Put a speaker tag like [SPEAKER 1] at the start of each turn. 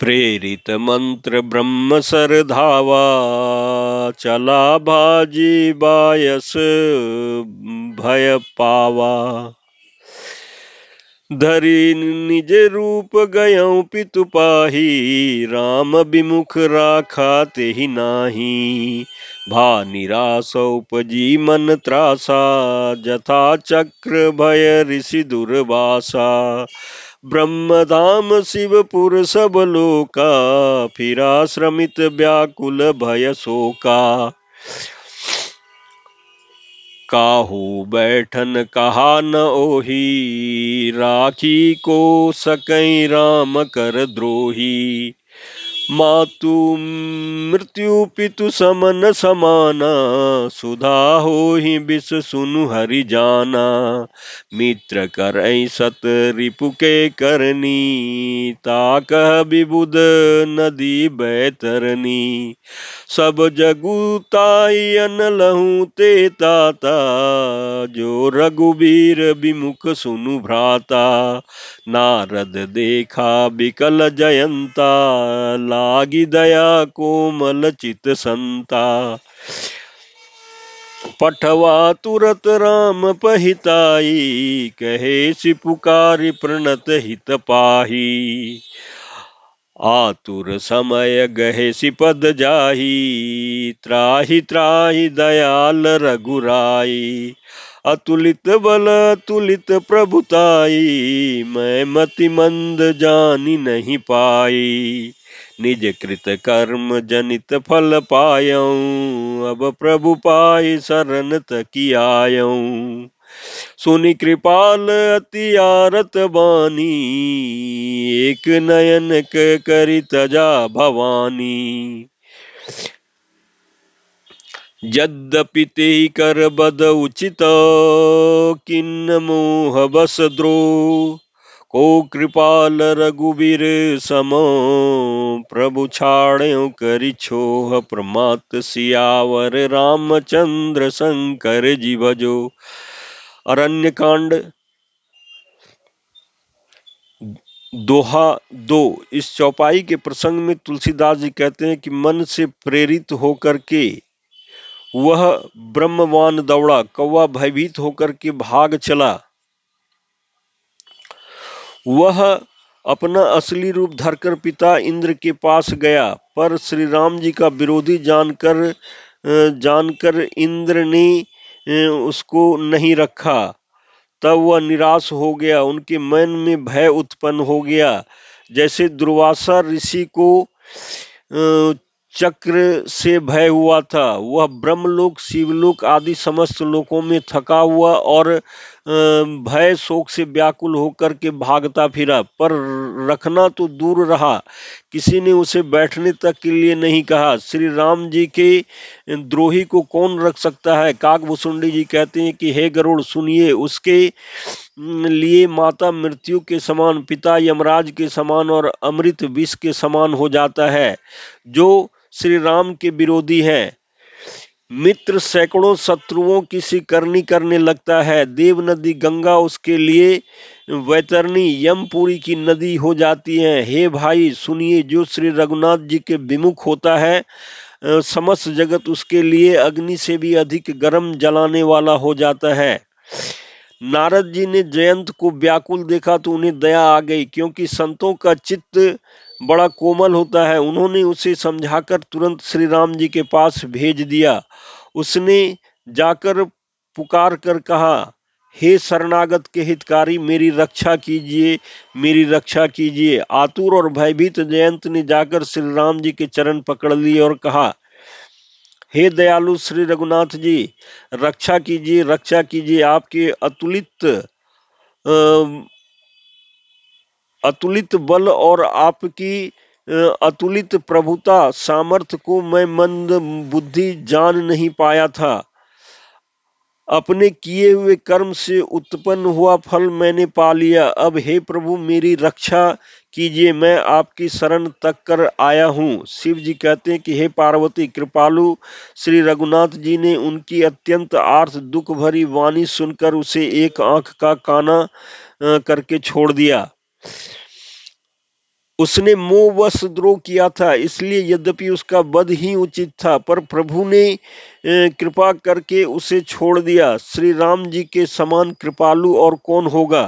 [SPEAKER 1] प्रेरित मंत्र ब्रह्म सर धावा, चला भाजी बायस भय पावा। धरि निज रूप गयऊं पितु पाही, राम विमुख राखा तेहि नाही। भा निराश उपजी मन त्रासा, जथा चक्र भय ऋषि दुर्वासा। ब्रह्मधाम शिवपुर सब लोका, फिरा श्रमित व्याकुल भय शोका। काहू बैठन कहा न ओही, राखी को सकई राम कर द्रोही। मातु मृत्यु पितु समन समाना, सुधा होहि बिस सुनु हरि जाना। मित्र करई सत रिपु के करनी, ताकह विबुध नदी बैतरनी। सब जगु ताई अनलहु ते ताता, जो रघुबीर विमुख सुनु भ्राता। नारद देखा बिकल जयंता, लागी दया कोमल चित संता। पठवा तुरत राम पहिताई, कहे सि पुकारी प्रणत हित पाही। आतुर समय गहे सि पद जाही, त्राहि त्राहि दयाल रघुराई। अतुलित बल अतुलित प्रभुताई, मैं मति मंद जानी नहीं पाई। निज कृत कर्म जनित फल पायऊं, अब प्रभु पाई शरण तकी आयऊं। सुनि कृपाल अति आरत बानी, एक नयन के करि तजा भवानी। यद्यपि तेहि कर बद उचित, किन्न मोह बस द्रोह। को कृपाल रघुबीर समो, प्रभु छाड़्यो करि छोह। प्रमात सियावर रामचंद्र शंकर जी भजो। अरण्य कांड दोहा 2। इस चौपाई के प्रसंग में तुलसीदास जी कहते हैं कि मन से प्रेरित होकर के वह ब्रह्मवान दौड़ा, कौवा भयभीत होकर के भाग चला। वह अपना असली रूप धरकर पिता इंद्र के पास गया, पर श्री राम जी का विरोधी जानकर इंद्र ने उसको नहीं रखा। तब वह निराश हो गया, उनके मन में भय उत्पन्न हो गया। जैसे दुर्वासा ऋषि को चक्र से भय हुआ था, वह ब्रह्मलोक शिवलोक आदि समस्त लोकों में थका हुआ और भय शोक से व्याकुल होकर के भागता फिरा, पर रखना तो दूर रहा, किसी ने उसे बैठने तक के लिए नहीं कहा। श्री राम जी के द्रोही को कौन रख सकता है। काकभूषुंडी जी कहते हैं कि हे गरुड़ सुनिए, उसके लिए माता मृत्यु के समान, पिता यमराज के समान और अमृत विष के समान हो जाता है। जो श्री राम के विरोधी है, मित्र सैकड़ों शत्रुओं की सी करनी करने लगता है। देव नदी गंगा उसके लिए वैतरणी यमपुरी की नदी हो जाती है। हे भाई सुनिए, जो श्री रघुनाथ जी के विमुख होता है, समस्त जगत उसके लिए अग्नि से भी अधिक गर्म जलाने वाला हो जाता है। नारद जी ने जयंत को व्याकुल देखा तो उन्हें दया आ गई, क्योंकि संतों का चित्त बड़ा कोमल होता है। उन्होंने उसे समझाकर तुरंत श्री राम जी के पास भेज दिया। उसने जाकर पुकार कर कहा, हे शरणागत के हितकारी, मेरी रक्षा कीजिए, मेरी रक्षा कीजिए। आतुर और भयभीत जयंत ने जाकर श्री राम जी के चरण पकड़ लिए और कहा, हे दयालु श्री रघुनाथ जी, रक्षा कीजिए, रक्षा कीजिए। आपके अतुलित बल और आपकी अतुलित प्रभुता सामर्थ्य को मैं मंद बुद्धि जान नहीं पाया था। अपने किए हुए कर्म से उत्पन्न हुआ फल मैंने पा लिया। अब हे प्रभु मेरी रक्षा कीजिए, मैं आपकी शरण तक कर आया हूँ। शिव जी कहते हैं कि हे पार्वती, कृपालु श्री रघुनाथ जी ने उनकी अत्यंत आर्त दुख भरी वाणी सुनकर उसे एक आंख का काना करके छोड़ दिया। उसने मोहवश द्रोह किया था, इसलिए यद्यपि उसका वध ही उचित था, पर प्रभु ने कृपा करके उसे छोड़ दिया। श्री राम जी के समान कृपालु और कौन होगा।